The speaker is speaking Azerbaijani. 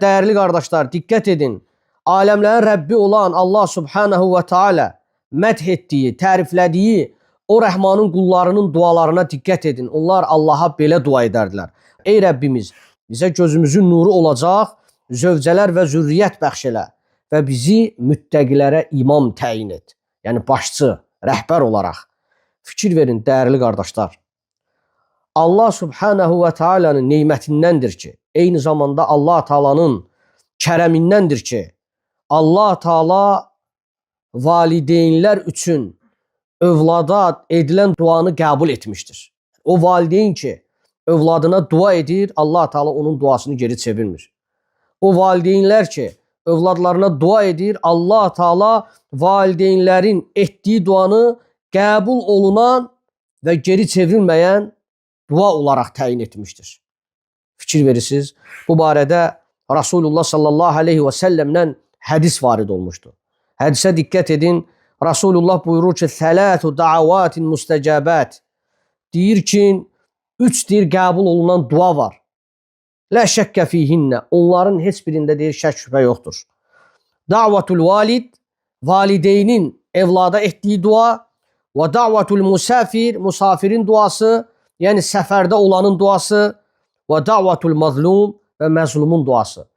Değerli kardeşler, dikkat edin. Alemlerin Rabbi olan Allah Subhanahu ve Teala məth etdiyi, təriflədiyi o Rəhmanın qullarının dualarına dikkat edin. Onlar Allah'a belə dua edərdilər. Ey Rəbbimiz, bizə gözümüzün nuru olacaq, zövcələr və zürriyyət bəxş elə və bizi müttəqilərə imam təyin et. Yəni başçı, rəhbər olaraq. Fikir verin değerli kardeşler. Allah Subhanahu ve Teala'nın nimətindəndir ki, eyni zamanda Allah Teala'nın kərəmindəndir ki, Allah Teala valideynlər üçün övlada edilən duanı qəbul etmiştir. O valideyn ki, övladına dua edir, Allah Teala onun duasını geri çevirmir. O valideynlər ki, övladlarına dua edir, Allah Teala valideynlərin etdiyi duanı qəbul olunan və geri çevrilməyən dua olarak təyin etmiştir. Fikir verirsiniz. Bu barədə Resulullah sallallahu aleyhi ve sellem'den hadis varid olmuştu. Hadise dikkat edin. Resulullah buyurur ki, "Thalâthu da'avatin müstecabət." Deyir ki, 3'dir qəbul olunan dua var. La şəkkə fihinnə. Onların heç birində deyir şək şübhə yoxdur. Da'vatul valid, valideynin evlada etdiyi dua ve da'vatul musafir, musafirin duası, yani səfərdə olanın duası ve da'vatul mazlum ve məzlumun duası.